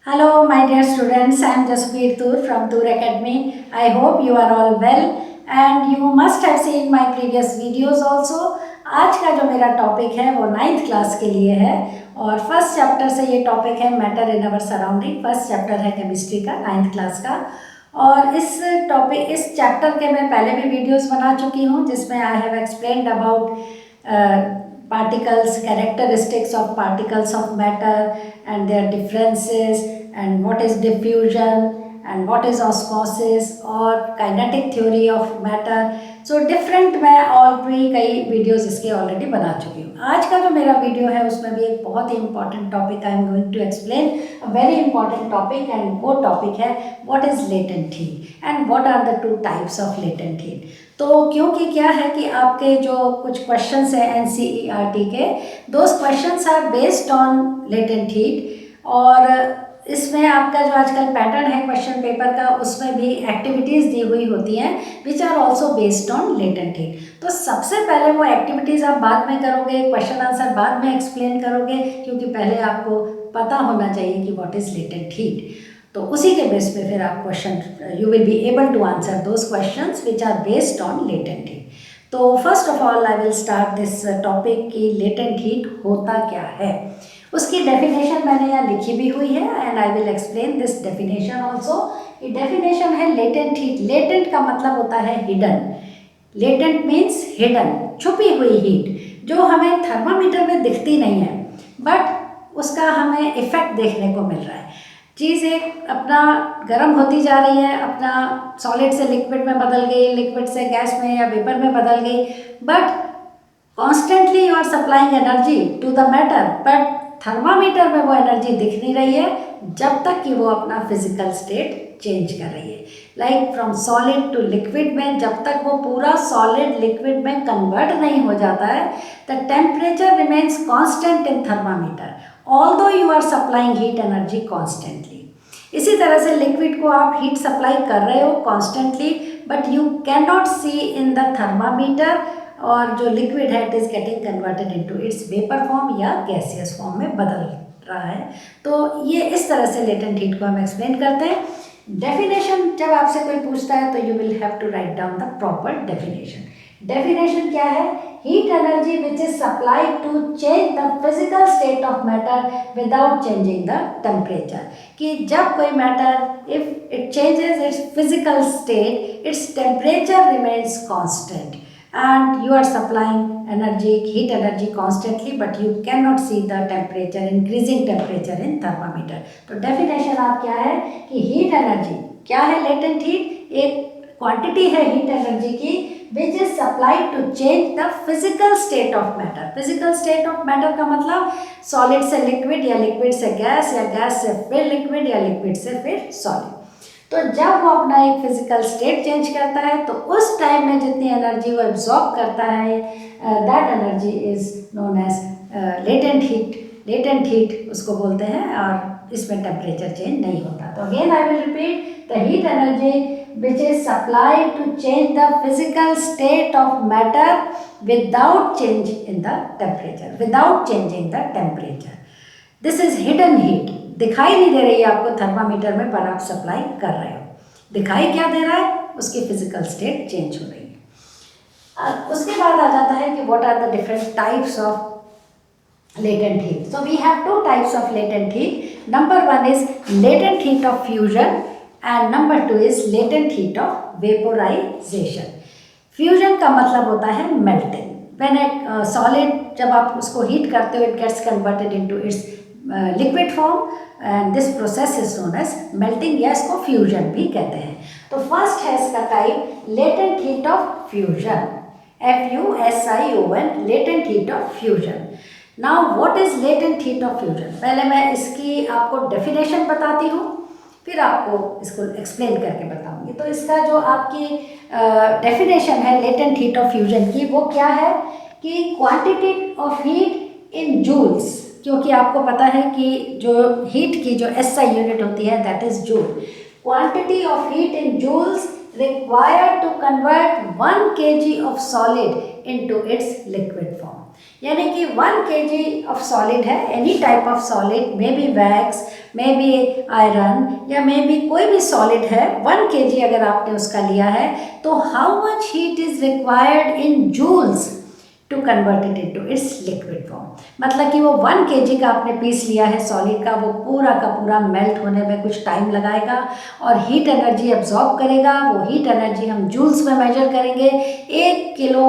Hello, my dear students. I am Jaspreet Toor from Toor Academy. I hope you are all well and you must have seen my previous videos also. आज का जो मेरा topic है वो 9th class के लिए है और फर्स्ट चैप्टर से ये टॉपिक है matter in our surrounding. First chapter है केमिस्ट्री का 9th क्लास का और इस चैप्टर के मैं पहले भी वीडियोस बना चुकी हूँ जिसमें I have explained about particles, characteristics of particles of matter and their differences and what is diffusion and what is osmosis or kinetic theory of matter. So different मैं और भी कई वीडियोस इसके ऑलरेडी बना चुकी हूँ। आज का जो मेरा वीडियो है उसमें भी एक बहुत ही important topic I am going to explain a very important topic and वो टॉपिक है what is latent heat and what are the two types of latent heat. तो क्योंकि क्या है कि आपके जो कुछ क्वेश्चंस हैं एनसीईआरटी के those questions are based on latent heat और इसमें आपका जो आजकल पैटर्न है क्वेश्चन पेपर का उसमें भी एक्टिविटीज़ दी हुई होती हैं which are also based on latent heat. तो सबसे पहले वो एक्टिविटीज़ आप बाद में करोगे, क्वेश्चन आंसर बाद में एक्सप्लेन करोगे क्योंकि पहले आपको पता होना चाहिए कि व्हाट इज़ लेटेंट हीट। तो उसी के बेस पे फिर आप question you will be able to answer those questions which are based on latent heat. तो first of all I will start this topic कि लेटेंट हीट होता क्या है। उसकी डेफिनेशन मैंने यहाँ लिखी भी हुई है and I will explain this definition also. ये डेफिनेशन है लेटेंट हीट। लेटेंट का मतलब होता है हिडन। लेटेंट मीन्स हिडन, छुपी हुई हीट जो हमें थर्मामीटर में दिखती नहीं है बट उसका हमें इफेक्ट देखने को मिल रहा है। चीज़ एक अपना गर्म होती जा रही है, अपना सॉलिड से लिक्विड में बदल गई, लिक्विड से गैस में या वेपर में बदल गई, but constantly you are supplying energy to the matter but thermometer में वो एनर्जी दिख नहीं रही है जब तक कि वो अपना फिजिकल स्टेट चेंज कर रही है। Like from solid to liquid में जब तक वो पूरा सॉलिड लिक्विड में कन्वर्ट नहीं हो जाता है the temperature remains constant in thermometer although you are supplying heat energy constantly. इसी तरह से लिक्विड को आप हीट सप्लाई कर रहे हो constantly but you can not see in the thermometer और जो लिक्विड है it is getting converted into its vapour form या गैसियस फॉर्म में बदल रहा है। तो ये इस तरह से लेटेंट हीट को हम एक्सप्लेन करते हैं। डेफिनेशन जब आपसे कोई पूछता है तो you will have to write down the proper definition. Definition क्या है? Heat energy which is supplied to change the physical state of matter without changing the temperature. कि जब कोई matter if it changes its physical state its temperature remains constant and you are supplying energy, heat energy constantly but you cannot see the temperature, increasing temperature in thermometer। तो definition आप क्या है कि heat energy क्या है? latent heat एक quantity है heat energy की which is supplied to change the physical state of matter। physical state of matter का मतलब solid से liquid या liquid से gas या gas से फिर liquid या liquid से फिर solid। तो जब वो अपना एक फिजिकल स्टेट चेंज करता है तो उस टाइम में जितनी एनर्जी वो एब्जॉर्ब करता है that energy is known as latent heat. Latent heat उसको बोलते हैं और इसमें टेम्परेचर चेंज नहीं होता। तो again I will repeat the heat energy which is supplied to change the physical state of matter without change in the temperature, without changing the temperature. This is hidden heat. दिखाई नहीं दे रही है आपको thermometer में पर आप supply कर रहे हो। दिखाई क्या दे रहा है? उसकी फिजिकल स्टेट चेंज हो रही है। उसके बाद आ जाता है कि what are the different types of latent heat. So we have two types of latent heat. Number 1 is latent heat of fusion and number 2 is latent heat of vaporisation. Fusion का मतलब होता है मेल्टिंग। व्हेन ए सॉलिड जब आप उसको heat करते हो it gets converted into its liquid form and this process is known as melting या इसको फ्यूजन भी कहते हैं। तो फर्स्ट है इसका type latent heat of fusion, FUSION, latent heat of fusion. Now what is latent heat of fusion? पहले मैं इसकी आपको डेफिनेशन बताती हूँ फिर आपको इसको एक्सप्लेन करके बताऊंगी। तो इसका जो आपकी डेफिनेशन है लेटेंट हीट ऑफ फ्यूजन की वो क्या है कि quantity of heat in joules. क्योंकि आपको पता है कि जो हीट की जो SI यूनिट होती है that is joule. Quantity of heat in joules required to convert 1 kg of solid into its liquid form. यानी कि 1 kg ऑफ सॉलिड है, any type of solid, may be wax, may be iron या may B कोई भी solid है, 1 kg अगर आपने उसका लिया है तो how much heat is required in joules to convert it into its liquid form. मतलब कि वो 1 kg का आपने पीस लिया है सॉलिड का, वो पूरा का पूरा मेल्ट होने में कुछ टाइम लगाएगा और हीट एनर्जी एब्जॉर्ब करेगा। वो हीट एनर्जी हम जूल्स में मेजर करेंगे। 1 किलो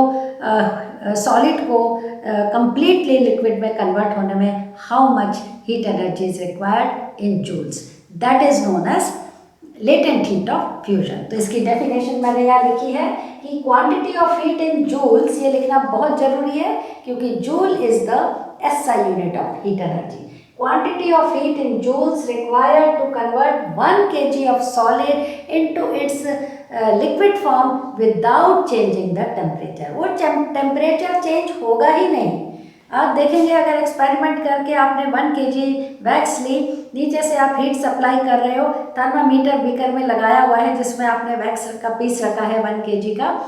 सॉलिड को कंप्लीटली लिक्विड में कन्वर्ट होने में how much heat energy is required in joules, that is known as latent heat of fusion. तो इसकी डेफिनेशन मैंने यहाँ लिखी है कि quantity of heat in joules, ये लिखना बहुत जरूरी है क्योंकि joule is the SI unit of heat energy. Quantity of heat in joules required to convert 1 kg of solid into its liquid form without changing the temperature. वो temperature change होगा ही नहीं। आप देखेंगे अगर एक्सपेरिमेंट करके आपने 1 kg वैक्स ली, नीचे से आप हीट सप्लाई कर रहे हो, थर्मामीटर बीकर में लगाया हुआ है जिसमें आपने वैक्स का पीस रखा है 1 kg का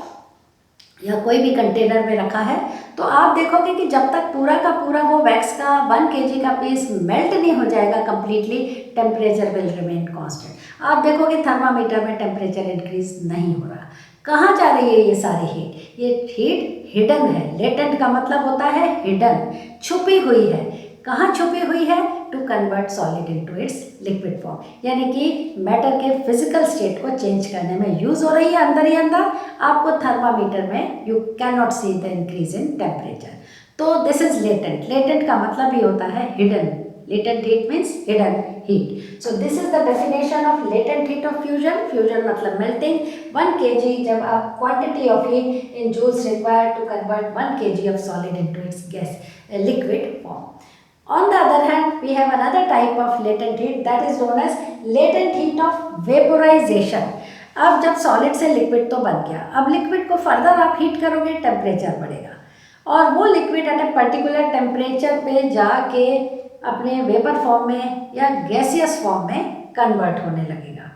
या कोई भी कंटेनर में रखा है, तो आप देखोगे कि जब तक पूरा का पूरा वो वैक्स का 1 kg का पीस मेल्ट नहीं हो जाएगा completely, temperature will remain constant. आप देखोगे थर्मामीटर में टेम्परेचर इंक्रीज नहीं हो रहा। कहाँ जा रही है ये सारी हीट? ये हीट हिडन है। लेटेंट का मतलब होता है हिडन, छुपी हुई है। कहाँ छुपी हुई है? To convert solid into its liquid form, यानी कि मैटर के फिजिकल स्टेट को चेंज करने में यूज हो रही है अंदर ही अंदर। आपको थर्मामीटर में you can not see the increase in temperature. तो दिस इज लेटेंट। लेटेंट का मतलब ही होता है hidden. Latent heat means hidden heat. So this is the definition of latent heat of fusion. Fusion मतलब melting. 1 kg जब आप quantity of heat in joules required to convert 1 kg of solid into its gas liquid form. On the other hand, we have another type of latent heat that is known as latent heat of vaporization. अब जब solid से liquid तो बन गया, अब liquid को further आप heat करोगे, temperature बढ़ेगा और वो liquid at a particular temperature पे जाके अपने वेपर फॉर्म में या गैसियस फॉर्म में कन्वर्ट होने लगेगा।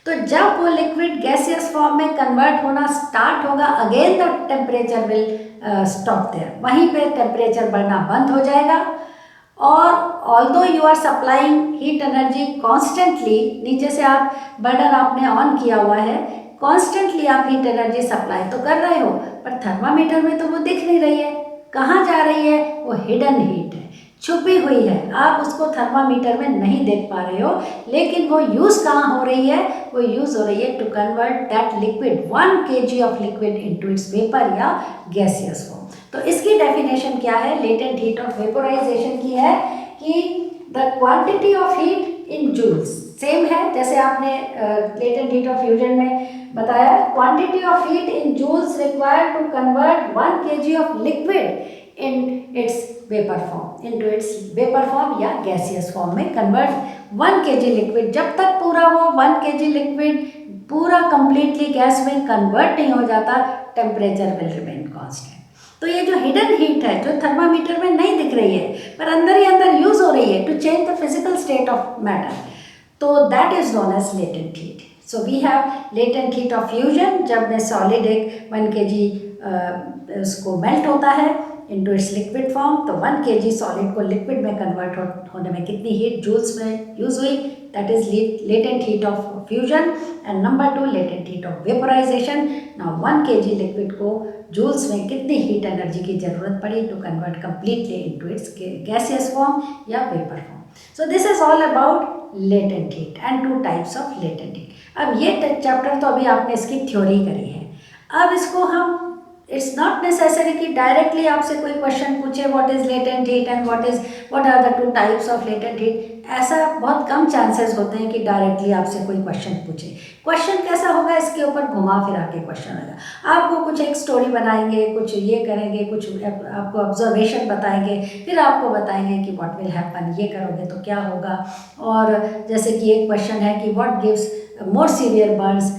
तो जब वो लिक्विड गैसियस फॉर्म में कन्वर्ट होना स्टार्ट होगा, again the temperature will stop there. वहीं पे टेम्परेचर बढ़ना बंद हो जाएगा और although you are supplying heat energy constantly, नीचे से आप बर्नर आपने ऑन किया हुआ है, कॉन्स्टेंटली आप हीट एनर्जी सप्लाई तो कर रहे हो, पर थर्मामीटर में तो वो दिख नहीं रही है। कहाँ जा रही है? वो हिडन हीट है, छुपी हुई है। आप उसको थर्मामीटर में नहीं देख पा रहे हो, लेकिन वो यूज़ कहाँ हो रही है? वो यूज़ हो रही है to convert that liquid 1 kg of liquid into its vapour या गैसियस फॉर्म। तो इसकी डेफिनेशन क्या है? लेटेंट हीट ऑफ वेपोराइजेशन की है कि the quantity of heat in joules, same है जैसे आपने लेटेंट हीट ऑफ फ्यूजन में बताया। Quantity of heat in joules required to convert 1 kg of liquid in its vapor form into its vapor form या gaseous form में convert 1 kg liquid। जब तक पूरा वो 1 kg liquid पूरा completely गैस में convert नहीं हो जाता, temperature will remain constant। तो ये जो hidden heat है, जो थर्मामीटर में नहीं दिख रही है पर अंदर ही अंदर यूज हो रही है to change the physical state of matter, तो that is known as latent heat। So we have latent heat of fusion, जब में solid एक 1 kg उसको मेल्ट होता है into its liquid form, तो 1 kg सॉलिड को लिक्विड में कन्वर्ट होने में कितनी हीट जूल्स में यूज हुई, that is latent heat of fusion. And number 2 latent heat of vaporisation. Now 1 kg liquid को जूल्स में कितनी हीट एनर्जी की जरूरत पड़ी to convert completely into its gaseous form या vapour form. So this is all about latent heat and 2 types of latent heat. अब ये chapter तो अभी आपने इसकी थ्योरी करी है। अब इसको हम, इट्स नॉट नेसेसरी कि डायरेक्टली आपसे कोई क्वेश्चन पूछे what is latent heat and what are the 2 types of latent heat. ऐसा बहुत कम चांसेस होते हैं कि डायरेक्टली आपसे कोई क्वेश्चन पूछे। क्वेश्चन कैसा होगा, इसके ऊपर घुमा फिरा के क्वेश्चन होगा। आपको कुछ एक स्टोरी बनाएंगे, कुछ ये करेंगे, कुछ आपको ऑब्जर्वेशन बताएंगे, फिर आपको बताएंगे कि व्हाट विल हैपन, ये करोगे तो क्या होगा। और जैसे कि एक क्वेश्चन है कि what gives more severe burns,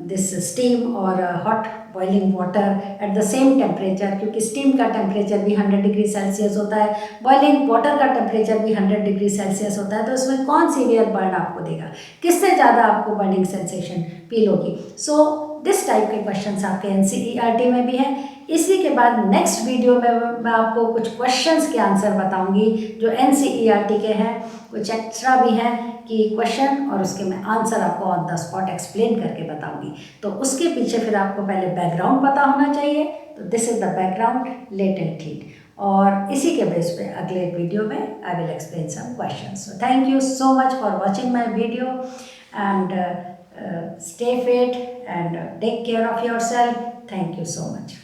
this steam और hot boiling water at the same temperature, क्योंकि स्टीम का टेम्परेचर भी 100 डिग्री सेल्सियस होता है, बॉइलिंग वाटर का टेम्परेचर भी 100 डिग्री सेल्सियस होता है, तो इसमें कौन सी रियल बर्न आपको देगा, किससे ज़्यादा आपको बर्निंग सेंसेशन फील होगी। सो दिस टाइप के क्वेश्चंस आपके NCERT में भी हैं। इसी के बाद नेक्स्ट वीडियो में मैं आपको कुछ क्वेश्चंस के आंसर बताऊंगी जो NCERT के हैं, कुछ एक्स्ट्रा भी हैं कि क्वेश्चन, और उसके मैं आंसर आपको ऑन द स्पॉट एक्सप्लेन करके बताऊंगी। तो उसके पीछे फिर आपको पहले बैकग्राउंड पता होना चाहिए, तो this is the background latent heat, और इसी के बेस पे अगले वीडियो में I will explain some questions. So thank you so much for watching my video and stay fit and take care of yourself. Thank you so much.